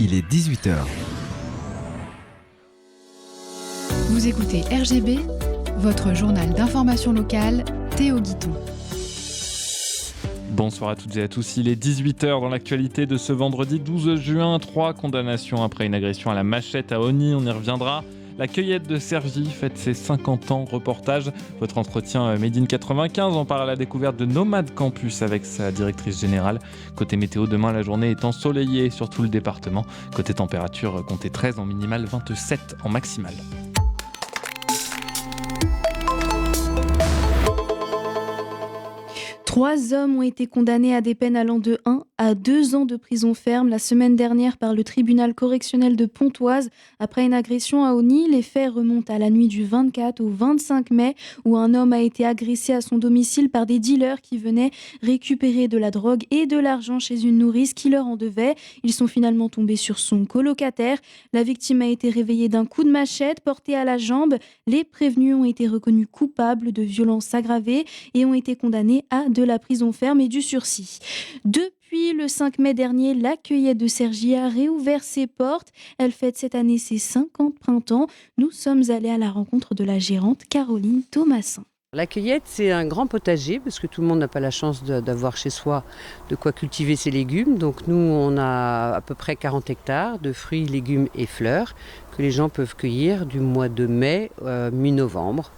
il est 18h. Vous écoutez RGB, votre journal d'information locale, Théo Guiton. Bonsoir à toutes et à tous, il est 18h dans l'actualité de ce vendredi 12 juin. 3 condamnations après une agression à la machette à Osny, on y reviendra. La cueillette de Cergy fête ses 50 ans, reportage. Votre entretien Made in 95, on part à la découverte de Nomade Campus avec sa directrice générale. Côté météo, demain la journée est ensoleillée sur tout le département. Côté température, comptez 13 en minimale, 27 en maximale. Trois hommes ont été condamnés à des peines allant de 1 à 2 ans de prison ferme la semaine dernière par le tribunal correctionnel de Pontoise après une agression à Osny. Les faits remontent à la nuit du 24 au 25 mai où un homme a été agressé à son domicile par des dealers qui venaient récupérer de la drogue et de l'argent chez une nourrice qui leur en devait. Ils sont finalement tombés sur son colocataire. La victime a été réveillée d'un coup de machette porté à la jambe. Les prévenus ont été reconnus coupables de violences aggravées et ont été condamnés à de la prison ferme et du sursis. Depuis le 5 mai dernier, la cueillette de Cergy a réouvert ses portes. Elle fête cette année ses 50 printemps. Nous sommes allés à la rencontre de la gérante Caroline Thomasin. La cueillette, c'est un grand potager parce que tout le monde n'a pas la chance d'avoir chez soi de quoi cultiver ses légumes. Donc nous, on a à peu près 40 hectares de fruits, légumes et fleurs que les gens peuvent cueillir du mois de mai mi-novembre.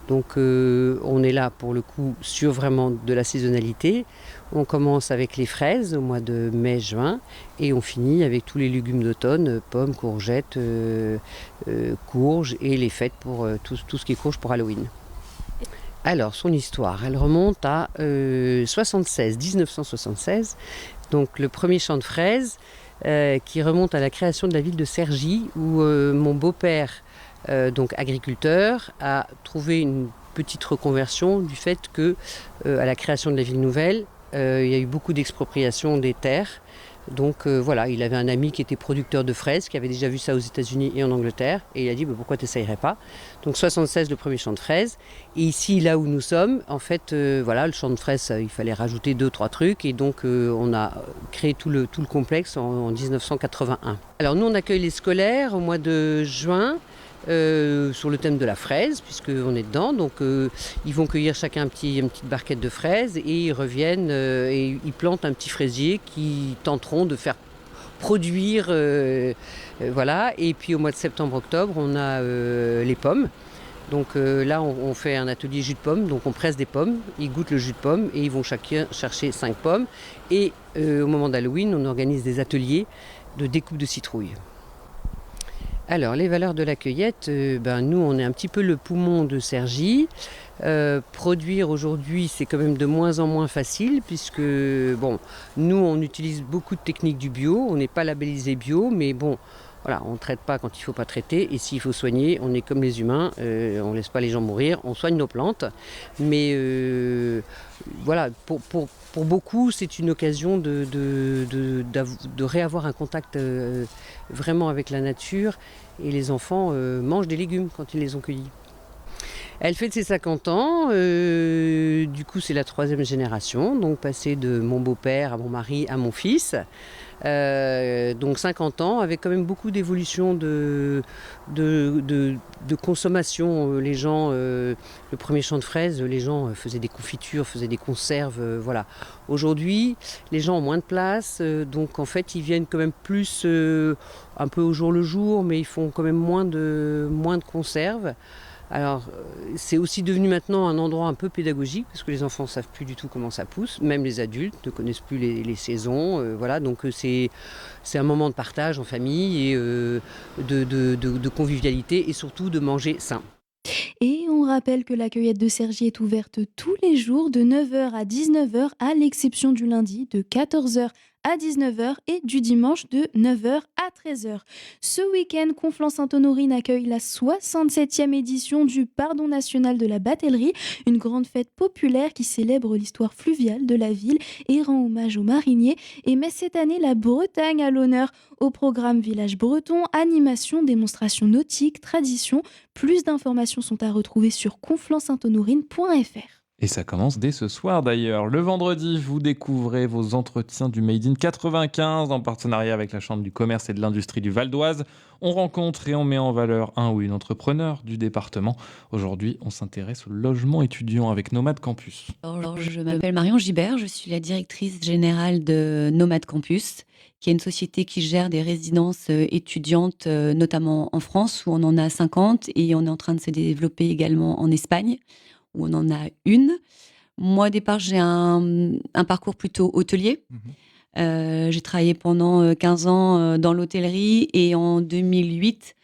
Donc on est là pour le coup sur vraiment de la saisonnalité. On commence avec les fraises au mois de mai-juin et on finit avec tous les légumes d'automne, pommes, courgettes, courges et les fêtes pour tout ce qui est courge pour Halloween. Alors son histoire, elle remonte à 1976, donc le premier champ de fraises qui remonte à la création de la ville de Cergy où mon beau-père donc agriculteur, a trouvé une petite reconversion du fait que à la création de la ville nouvelle, il y a eu beaucoup d'expropriation des terres. Donc voilà, il avait un ami qui était producteur de fraises, qui avait déjà vu ça aux États-Unis et en Angleterre, et il a dit pourquoi tu n'essayerais pas. Donc 76, le premier champ de fraises. Et ici, là où nous sommes, en fait, voilà, le champ de fraises, il fallait rajouter 2-3 trucs, et donc on a créé tout le complexe en 1981. Alors nous, on accueille les scolaires au mois de juin. Sur le thème de la fraise, puisqu'on est dedans. Donc ils vont cueillir chacun une petite barquette de fraises et ils reviennent et ils plantent un petit fraisier qui tenteront de faire produire. Voilà. Et puis au mois de septembre-octobre, on a les pommes. Donc là, on fait un atelier jus de pomme. Donc on presse des pommes, ils goûtent le jus de pomme et ils vont chacun chercher 5 pommes. Et au moment d'Halloween, on organise des ateliers de découpe de citrouilles. Alors, les valeurs de la cueillette, nous, on est un petit peu le poumon de Cergy. Produire aujourd'hui, c'est quand même de moins en moins facile puisque, nous, on utilise beaucoup de techniques du bio. On n'est pas labellisé bio, mais voilà, on ne traite pas quand il ne faut pas traiter. Et s'il faut soigner, on est comme les humains, on ne laisse pas les gens mourir, on soigne nos plantes. Mais voilà, pour beaucoup, c'est une occasion de réavoir un contact vraiment avec la nature. Et les enfants mangent des légumes quand ils les ont cueillis. Elle fête ses 50 ans, du coup c'est la 3e génération, donc passée de mon beau-père à mon mari à mon fils. Donc 50 ans avec quand même beaucoup d'évolution de consommation. Les gens, le premier champ de fraises, les gens faisaient des confitures, faisaient des conserves, voilà. Aujourd'hui, les gens ont moins de place, donc en fait ils viennent quand même plus un peu au jour le jour, mais ils font quand même moins de conserves. Alors, c'est aussi devenu maintenant un endroit un peu pédagogique parce que les enfants ne savent plus du tout comment ça pousse, même les adultes ne connaissent plus les saisons. Voilà, donc c'est un moment de partage en famille et de convivialité et surtout de manger sain. Et on rappelle que la cueillette de Cergy est ouverte tous les jours de 9h à 19h à l'exception du lundi de 14h à 19h et du dimanche de 9h à 13h. Ce week-end, Conflans-Sainte-Honorine accueille la 67e édition du Pardon national de la Batellerie, une grande fête populaire qui célèbre l'histoire fluviale de la ville et rend hommage aux mariniers et met cette année la Bretagne à l'honneur. Au programme Village breton, animation, démonstration nautique, tradition. Plus d'informations sont à retrouver sur conflans-sainte-honorine.fr. Et ça commence dès ce soir d'ailleurs. Le vendredi, vous découvrez vos entretiens du Made in 95 en partenariat avec la Chambre du commerce et de l'industrie du Val d'Oise. On rencontre et on met en valeur un ou une entrepreneur du département. Aujourd'hui, on s'intéresse au logement étudiant avec Nomade Campus. Alors, je m'appelle Marion Gibert, je suis la directrice générale de Nomade Campus, qui est une société qui gère des résidences étudiantes, notamment en France, où on en a 50, et on est en train de se développer également en Espagne, où on en a une. Moi, au départ, j'ai un parcours plutôt hôtelier. J'ai travaillé pendant 15 ans dans l'hôtellerie, et en 2008,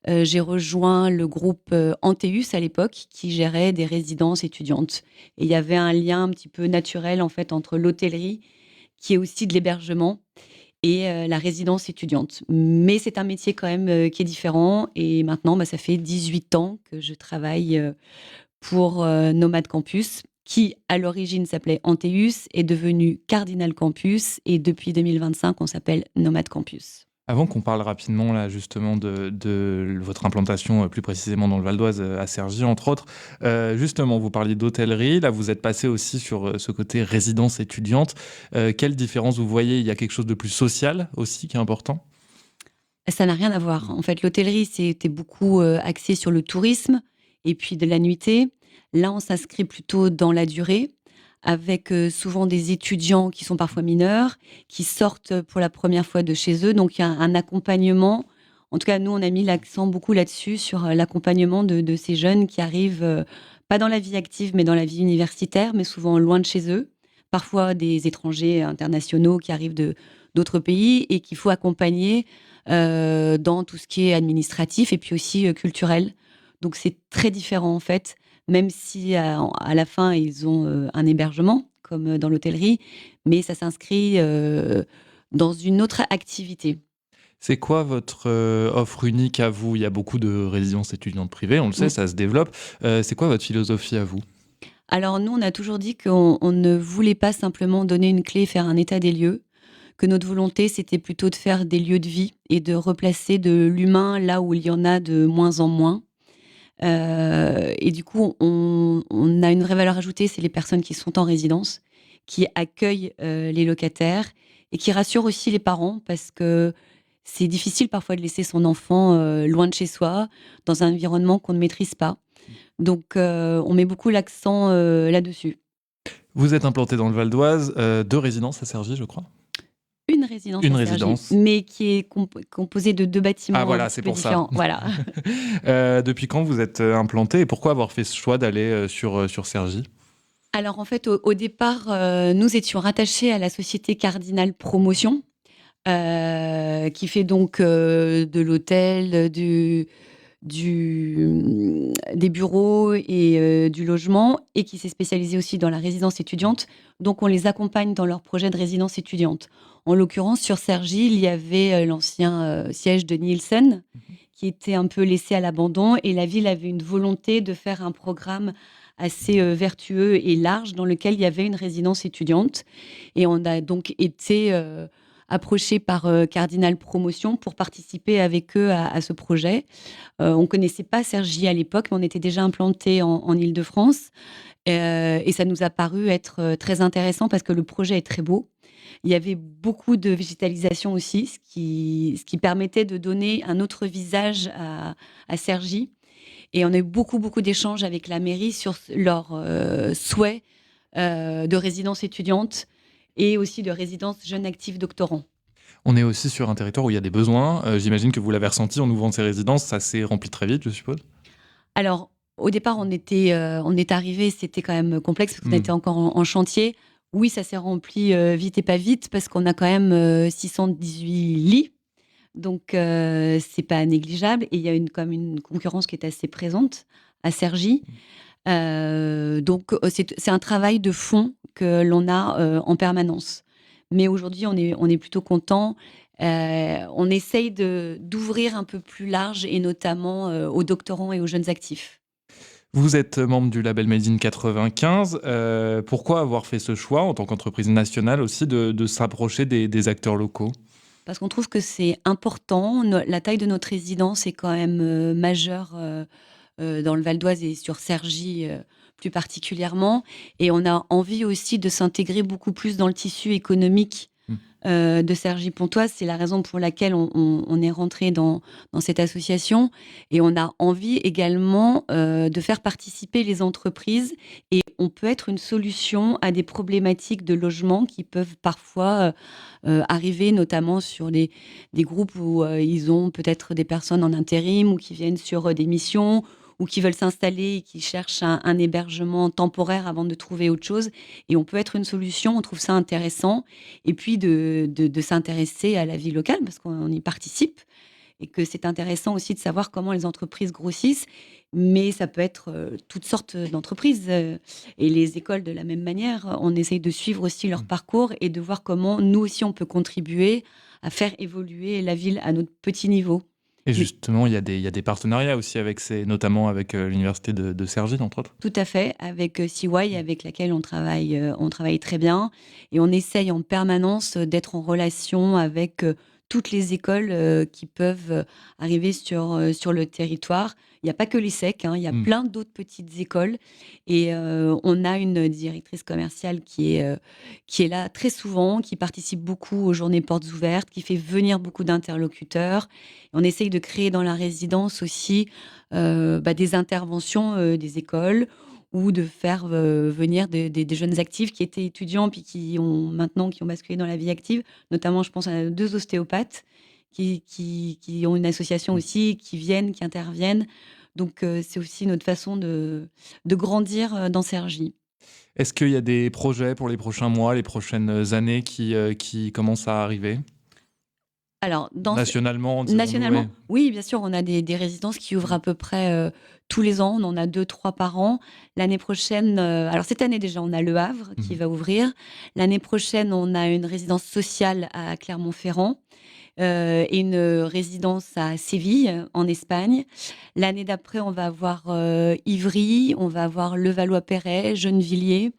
j'ai rejoint le groupe Anteus à l'époque, qui gérait des résidences étudiantes. Et il y avait un lien un petit peu naturel en fait entre l'hôtellerie, qui est aussi de l'hébergement, et la résidence étudiante. Mais c'est un métier quand même qui est différent. Et maintenant, ça fait 18 ans que je travaille pour Nomade Campus, qui à l'origine s'appelait Anteus, est devenu Cardinal Campus, et depuis 2025, on s'appelle Nomade Campus. Avant qu'on parle rapidement là justement de votre implantation plus précisément dans le Val d'Oise à Cergy entre autres, justement vous parliez d'hôtellerie, là vous êtes passé aussi sur ce côté résidence étudiante. Quelle différence vous voyez? Il y a quelque chose de plus social aussi qui est important? Ça n'a rien à voir. En fait, l'hôtellerie, c'était beaucoup axé sur le tourisme et puis de la nuitée. Là, on s'inscrit plutôt dans la durée, avec souvent des étudiants qui sont parfois mineurs, qui sortent pour la première fois de chez eux. Donc, il y a un accompagnement. En tout cas, nous, on a mis l'accent beaucoup là-dessus, sur l'accompagnement de ces jeunes qui arrivent, pas dans la vie active, mais dans la vie universitaire, mais souvent loin de chez eux. Parfois, des étrangers internationaux qui arrivent d'autres pays et qu'il faut accompagner dans tout ce qui est administratif et puis aussi culturel. Donc, c'est très différent, en fait. Même si à la fin, ils ont un hébergement, comme dans l'hôtellerie, mais ça s'inscrit dans une autre activité. C'est quoi votre offre unique à vous? Il y a beaucoup de résidences étudiantes privées, on le sait, ça se développe. C'est quoi votre philosophie à vous? Alors nous, on a toujours dit qu'on ne voulait pas simplement donner une clé, faire un état des lieux, que notre volonté, c'était plutôt de faire des lieux de vie et de replacer de l'humain là où il y en a de moins en moins. Et du coup, on a une vraie valeur ajoutée, c'est les personnes qui sont en résidence, qui accueillent les locataires et qui rassurent aussi les parents, parce que c'est difficile parfois de laisser son enfant loin de chez soi, dans un environnement qu'on ne maîtrise pas. Donc, on met beaucoup l'accent là-dessus. Vous êtes implanté dans le Val d'Oise, 2 résidences à Cergy, je crois. Une résidence Une à Cergy, résidence. mais qui est composée de 2 bâtiments Ah voilà, un petit c'est peu pour ça. différents. Voilà. Depuis quand vous êtes implanté et pourquoi avoir fait ce choix d'aller sur Cergy? Alors en fait, au départ, nous étions rattachés à la société Cardinal Promotion, qui fait donc de l'hôtel, des bureaux et du logement, et qui s'est spécialisée aussi dans la résidence étudiante. Donc on les accompagne dans leur projet de résidence étudiante. En l'occurrence, sur Cergy, il y avait l'ancien siège de Nielsen, qui était un peu laissé à l'abandon, et la ville avait une volonté de faire un programme assez vertueux et large, dans lequel il y avait une résidence étudiante. Et on a donc été approché par Cardinal Promotion pour participer avec eux à ce projet. On ne connaissait pas Cergy à l'époque, mais on était déjà implanté en Île-de-France. Et ça nous a paru être très intéressant, parce que le projet est très beau. Il y avait beaucoup de végétalisation aussi, ce qui permettait de donner un autre visage à Cergy. Et on a eu beaucoup d'échanges avec la mairie sur leur souhait de résidence étudiante et aussi de résidence jeunes actifs doctorants. On est aussi sur un territoire où il y a des besoins. J'imagine que vous l'avez ressenti en ouvrant ces résidences, ça s'est rempli très vite, je suppose? Alors, au départ, on est arrivé, c'était quand même complexe, parce qu'on était encore en chantier. Oui, ça s'est rempli vite et pas vite, parce qu'on a quand même 618 lits. Donc, c'est pas négligeable. Et il y a quand même une concurrence qui est assez présente à Cergy. Donc, c'est un travail de fond que l'on a en permanence. Mais aujourd'hui, on est plutôt content. On essaye d'ouvrir un peu plus large, et notamment aux doctorants et aux jeunes actifs. Vous êtes membre du label Made in 95. Pourquoi avoir fait ce choix, en tant qu'entreprise nationale aussi, de s'approcher des acteurs locaux? Parce qu'on trouve que c'est important. La taille de notre résidence est quand même majeure dans le Val d'Oise et sur Cergy plus particulièrement. Et on a envie aussi de s'intégrer beaucoup plus dans le tissu économique de Cergy-Pontoise. C'est la raison pour laquelle on est rentré dans cette association. Et on a envie également de faire participer les entreprises. Et on peut être une solution à des problématiques de logement qui peuvent parfois arriver, notamment sur des groupes où ils ont peut-être des personnes en intérim ou qui viennent sur des missions ou qui veulent s'installer et qui cherchent un hébergement temporaire avant de trouver autre chose. Et on peut être une solution, on trouve ça intéressant. Et puis de s'intéresser à la vie locale, parce qu'on y participe. Et que c'est intéressant aussi de savoir comment les entreprises grossissent. Mais ça peut être toutes sortes d'entreprises. Et les écoles, de la même manière, on essaye de suivre aussi leur parcours et de voir comment nous aussi on peut contribuer à faire évoluer la ville à notre petit niveau. Et justement, il y a des partenariats aussi, notamment avec l'université de Cergy, entre autres. Tout à fait, avec CY, avec laquelle on travaille très bien. Et on essaye en permanence d'être en relation avec toutes les écoles qui peuvent arriver sur le territoire. Il n'y a pas que l'ESSEC, il y a plein d'autres petites écoles. Et on a une directrice commerciale qui est là très souvent, qui participe beaucoup aux journées portes ouvertes, qui fait venir beaucoup d'interlocuteurs. On essaye de créer dans la résidence aussi des interventions des écoles ou de faire venir des jeunes actifs qui étaient étudiants puis qui ont basculé dans la vie active. Notamment, je pense à 2 ostéopathes qui ont une association aussi, qui viennent, qui interviennent. Donc, c'est aussi notre façon de grandir dans Cergy. Est-ce qu'il y a des projets pour les prochains mois, les prochaines années qui commencent à arriver ? Alors, nationalement, ouais. Oui, bien sûr, on a des résidences qui ouvrent à peu près tous les ans. On en a 2-3 par an. L'année prochaine, alors cette année déjà, on a Le Havre qui va ouvrir. L'année prochaine, on a une résidence sociale à Clermont-Ferrand et une résidence à Séville, en Espagne. L'année d'après, on va avoir Ivry, on va avoir Levallois-Perret, Gennevilliers,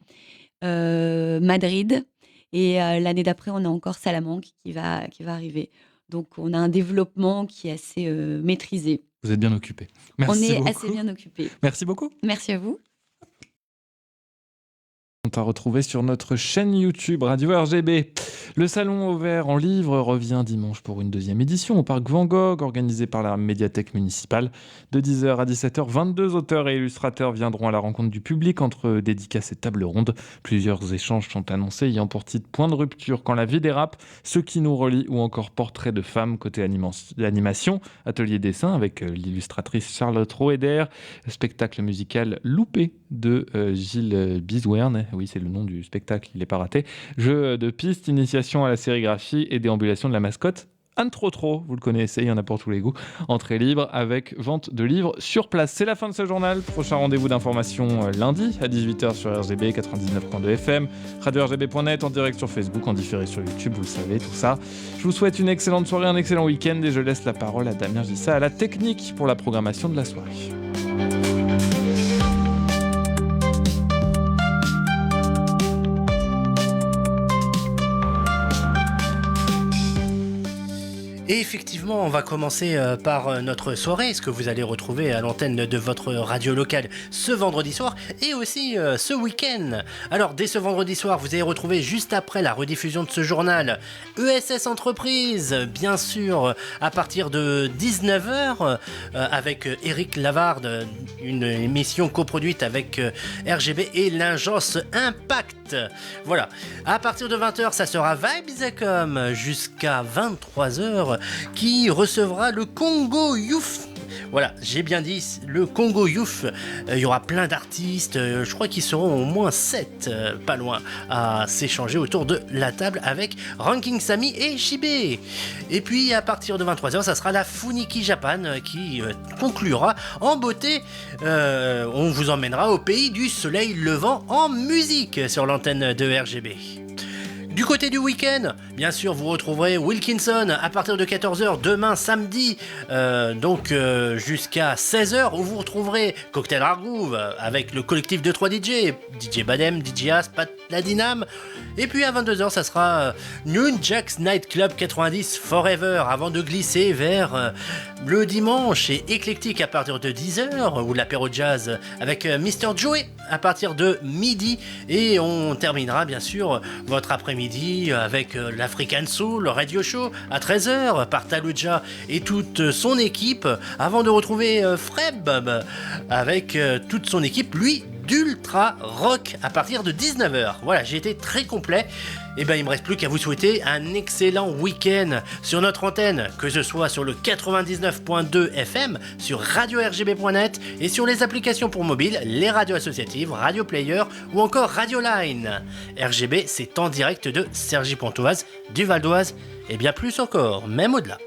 Madrid. Et l'année d'après, on a encore Salamanque qui va arriver. Donc, on a un développement qui est assez maîtrisé. Vous êtes bien occupé. Merci beaucoup. On est assez bien occupé. Merci beaucoup. Merci à vous. On t'a retrouvé sur notre chaîne YouTube Radio RGB. Le Salon Ouvert en livre revient dimanche pour une 2e édition au Parc Van Gogh, organisé par la médiathèque municipale. De 10h à 17h, 22 auteurs et illustrateurs viendront à la rencontre du public entre dédicaces et tables rondes. Plusieurs échanges sont annoncés, ayant pour titre Point de rupture quand la vie dérape, Ce qui nous relie ou encore Portrait de femmes côté animation, atelier dessin avec l'illustratrice Charlotte Roeder, spectacle musical Loupé de Gilles Biswern. Oui, c'est le nom du spectacle, il n'est pas raté. Jeu de piste, initiation à la sérigraphie et déambulation de la mascotte Anne Trotro. Vous le connaissez, il y en a pour tous les goûts. Entrée libre avec vente de livres sur place. C'est la fin de ce journal. Prochain rendez-vous d'information lundi à 18h sur RGB 99.2 FM, radio-rgb.net, en direct sur Facebook, en différé sur YouTube, vous le savez, tout ça. Je vous souhaite une excellente soirée, un excellent week-end et je laisse la parole à Damien Gissa à la technique pour la programmation de la soirée. Et effectivement, on va commencer par notre soirée, ce que vous allez retrouver à l'antenne de votre radio locale ce vendredi soir et aussi ce week-end. Alors, dès ce vendredi soir, vous allez retrouver juste après la rediffusion de ce journal ESS Entreprise, bien sûr, à partir de 19h, avec Eric Lavarde, une émission coproduite avec RGB et l'Agence Impact. Voilà, à partir de 20h, ça sera Vibes.com jusqu'à 23h, qui recevra le Congo Youth. Voilà, j'ai bien dit, le Congo Youth. Il y aura plein d'artistes, je crois qu'ils seront au moins 7, pas loin, à s'échanger autour de la table avec Ranking Sami et Shibé. Et puis à partir de 23h, ça sera la Funiki Japan qui conclura en beauté. On vous emmènera au pays du soleil levant en musique sur l'antenne de RGB. Du côté du week-end, bien sûr, vous retrouverez Wilkinson à partir de 14h demain samedi, jusqu'à 16h, où vous retrouverez Cocktail Hard Groove avec le collectif de 3 DJ Badem, DJ As, Pat Ladinam. Et puis à 22h, ça sera Noon Jack's Night Club 90 Forever, avant de glisser vers le dimanche et éclectique à partir de 10h, ou l'apéro jazz avec Mr. Joey à partir de midi. Et on terminera bien sûr votre après-midi avec l'African Soul Radio Show à 13h par Taluja et toute son équipe, avant de retrouver Freb avec toute son équipe, lui, d'Ultra Rock à partir de 19h. Voilà, j'ai été très complet. Et ben il me reste plus qu'à vous souhaiter un excellent week-end sur notre antenne, que ce soit sur le 99.2 FM, sur radio-rgb.net et sur les applications pour mobile, les radios associatives, Radio Player ou encore Radio Line. RGB, c'est en direct de Cergy-Pontoise, du Val d'Oise et bien plus encore, même au-delà.